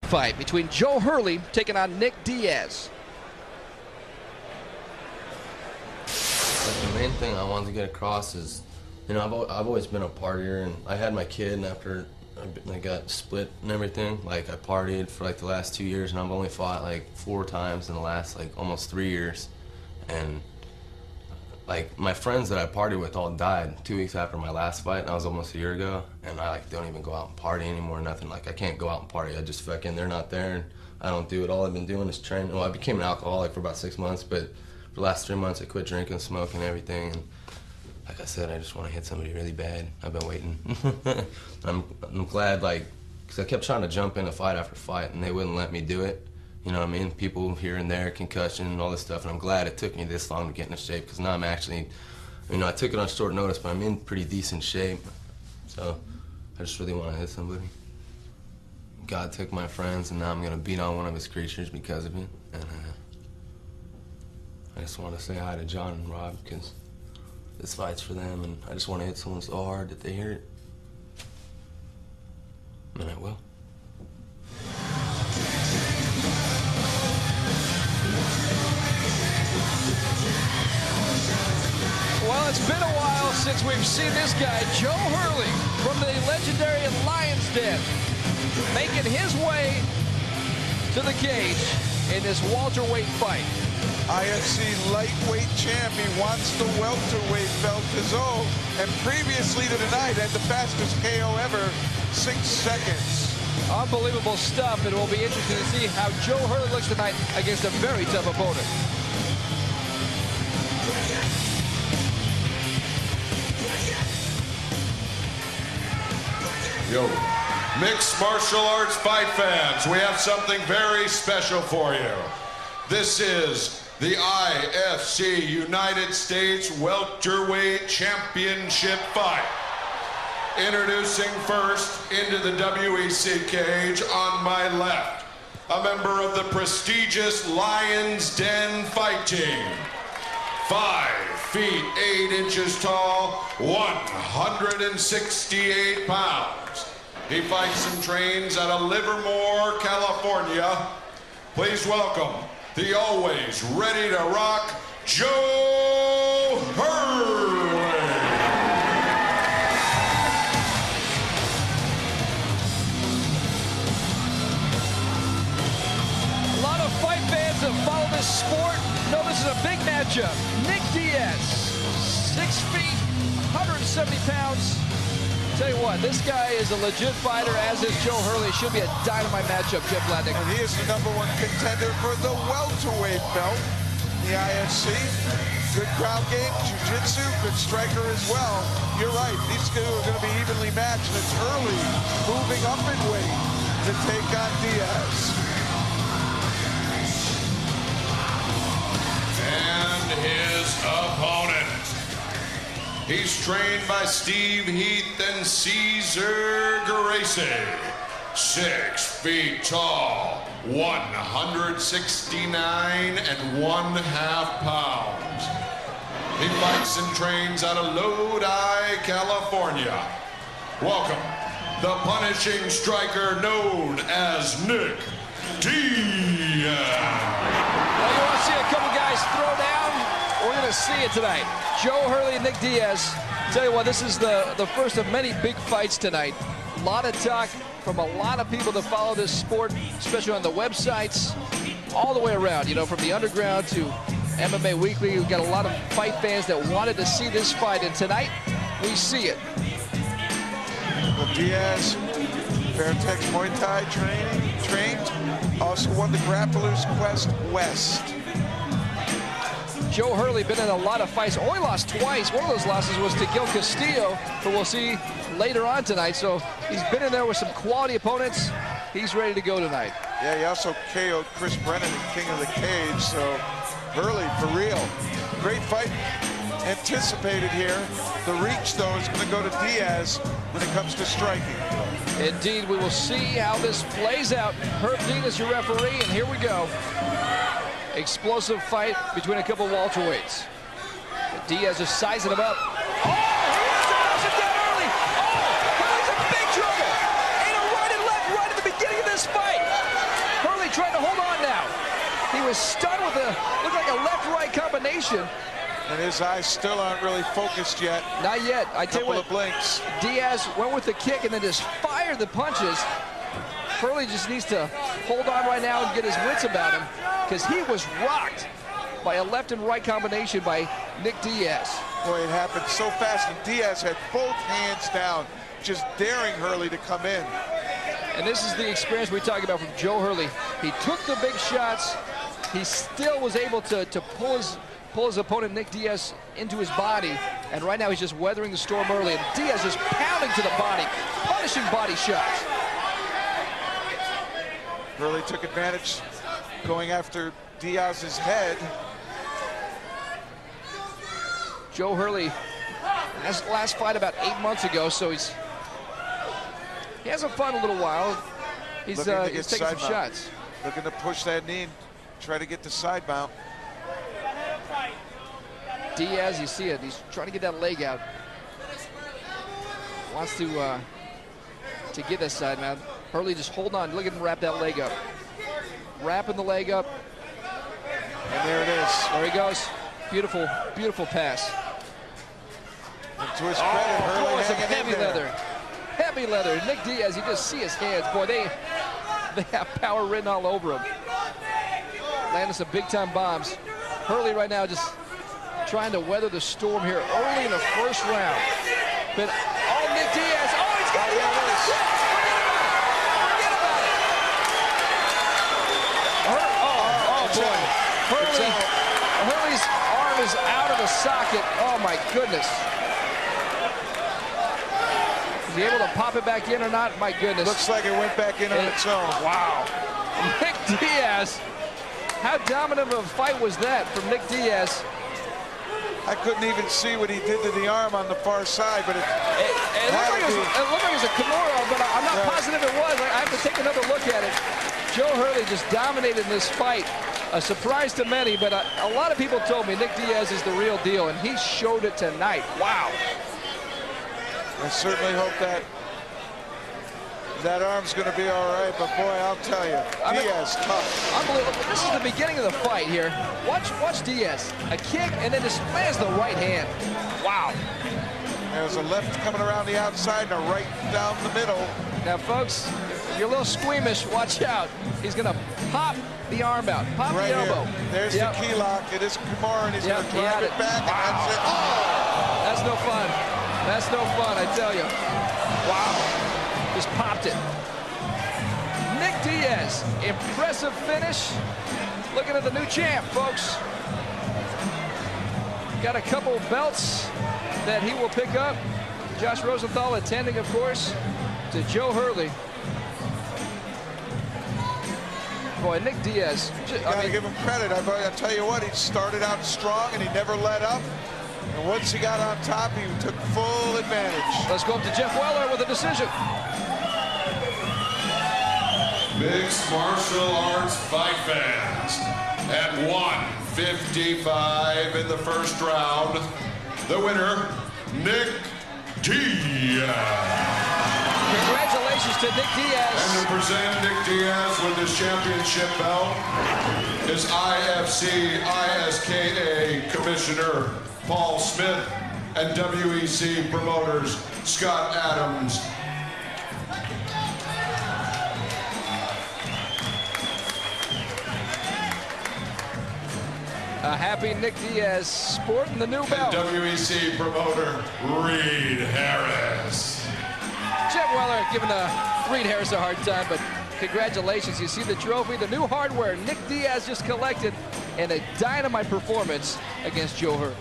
Fight between Joe Hurley taking on Nick Diaz. The main thing I wanted to get across is, you know, I've always been a partier, and I had my kid, and after I got split and everything, like I partied for like the last 2 years, and I've only fought like 4 times in the last like almost 3 years, and like my friends that I partied with all died 2 weeks after my last fight, and that was almost a year ago, and I like don't even go out and party anymore, nothing. Like I can't go out and party. I just fucking, they're not there, and I don't do it. All I've been doing is training. Well, I became an alcoholic for about 6 months, but for the last 3 months I quit drinking, smoking, everything, and like I said, I just want to hit somebody really bad. I've been waiting. I'm glad, like, because I kept trying to jump in fight after fight, and they wouldn't let me do it. You know what I mean? People here and there, concussion and all this stuff, and I'm glad it took me this long to get into shape, because now I'm actually, you know, I took it on short notice, but I'm in pretty decent shape. So I just really want to hit somebody. God took my friends, and now I'm going to beat on one of his creatures because of it. And I just want to say hi to John and Rob, because this fight's for them, and I just want to hit someone so hard that they hear it. And I will. Well, it's been a while since we've seen this guy, Joe Hurley, from the legendary Lion's Den, making his way to the cage in this welterweight fight. IFC lightweight champ. He wants the welterweight belt his own. And previously to tonight had the fastest KO ever, 6 seconds. Unbelievable stuff. It will be interesting to see how Joe Hurley looks tonight against a very tough opponent. Yo, mixed martial arts fight fans, we have something very special for you. This is the IFC United States Welterweight Championship fight. Introducing first into the WEC cage on my left, a member of the prestigious Lion's Den fight team. 5 feet 8 inches tall, 168 pounds. He fights and trains out of Livermore, California. Please welcome the always ready to rock, Joe Hurley. A lot of fight fans that follow this sport know this is a big matchup. Nick Diaz, 6 feet, 170 pounds. Tell you what, this guy is a legit fighter, as is Joe Hurley. Should be a dynamite matchup, Jeff Blatnick. And he is the #1 contender for the welterweight belt, the IFC. Good crowd game, jiu-jitsu, good striker as well. You're right, these two are going to be evenly matched. It's Hurley moving up in weight to take on Diaz. And his opponent. He's trained by Steve Heath and Cesar Gracie. 6 feet tall, 169.5 pounds. He fights and trains out of Lodi, California. Welcome, the punishing striker known as Nick Diaz. Well, you want to see a couple guys throw down? We're going to see it tonight. Joe Hurley and Nick Diaz. Tell you what, this is the first of many big fights tonight. A lot of talk from a lot of people that follow this sport, especially on the websites, all the way around, you know, from the underground to MMA Weekly. We've got a lot of fight fans that wanted to see this fight, and tonight we see it. Well, Diaz, Fairtex Muay Thai trained, also won the Grappler's Quest West. Joe Hurley been in a lot of fights, only lost twice. One of those losses was to Gil Castillo, who we'll see later on tonight. So he's been in there with some quality opponents. He's ready to go tonight. Yeah, he also KO'd Chris Brennan in King of the Cage. So Hurley, for real. Great fight anticipated here. The reach, though, is going to go to Diaz when it comes to striking. Indeed, we will see how this plays out. Herb Dean is your referee, and here we go. Explosive fight between a couple welterweights. Diaz is sizing him up. Oh, he knocks him down early. Oh, he's in big trouble. And a right and left right at the beginning of this fight. trying to hold on now. He was stunned with looked like a left-right combination. And his eyes still aren't really focused yet. Not yet. I tell you what, Couple of blinks. Diaz went with the kick and then just fired the punches. Hurley just needs to hold on right now and get his wits about him, because he was rocked by a left and right combination by Nick Diaz. Boy, it happened so fast, and Diaz had both hands down, just daring Hurley to come in. And this is the experience we talk about from Joe Hurley. He took the big shots. He still was able to pull his opponent, Nick Diaz, into his body. And right now he's just weathering the storm early. And Diaz is pounding to the body, punishing body shots. Hurley took advantage, going after Diaz's head. Joe Hurley has last fight about 8 months ago, so he hasn't fought in a little while. He's taking some shots. Looking to push that knee, try to get the side mount. Diaz, you see it, he's trying to get that leg out. Wants to get that side mount. Hurley just hold on, look at him wrap that leg up. Wrapping the leg up. And there it is. There he goes. Beautiful, beautiful pass. And to his credit, Hurley hanging heavy in there. leather. Heavy leather. Nick Diaz, you just see his hands. Boy, they have power written all over him. Landing some big-time bombs. Hurley right now just trying to weather the storm here early in the first round. But, Nick Diaz. Oh, he's got it. Forget about it. Boy. Hurley's arm is out of the socket. Oh, my goodness. Is he able to pop it back in or not? My goodness. Looks like it went back in on its own. Wow. Nick Diaz. How dominant of a fight was that from Nick Diaz? I couldn't even see what he did to the arm on the far side, but it looked like it was a Kimura, but I'm not positive it was. I have to take another look at it. Joe Hurley just dominated this fight. A surprise to many, but a lot of people told me Nick Diaz is the real deal, and he showed it tonight. Wow. I certainly hope that arm's going to be all right, but boy, I'll tell you, Diaz tough. Unbelievable. This is the beginning of the fight here. Watch Diaz. A kick, and then just lands the right hand. Wow. There's a left coming around the outside and a right down the middle. Now, folks, if you're a little squeamish, watch out. He's going to pop the arm out, pop right the elbow. Here. There's the key lock. It is Kimura, and he's going to drive it back. Wow. And that's it. Oh! That's no fun. That's no fun, I tell you. Wow. Just popped it. Nick Diaz, impressive finish. Looking at the new champ, folks. Got a couple belts that he will pick up. Josh Rosenthal attending, of course, to Joe Hurley. Boy, Nick Diaz. Gotta give him credit. I tell you what, he started out strong and he never let up. And once he got on top, he took full advantage. Let's go up to Jeff Weller with a decision. Mixed martial arts fight fans. At 155 in the first round, the winner, Nick Diaz. Congratulations to Nick Diaz. And to present Nick Diaz with his championship belt is IFC ISKA Commissioner Paul Smith and WEC promoters Scott Adams. A happy Nick Diaz sporting the new belt. And WEC promoter Reed Harris. Jeff Weller giving Reed Harris a hard time, but congratulations. You see the trophy, the new hardware Nick Diaz just collected, and a dynamite performance against Joe Hurley.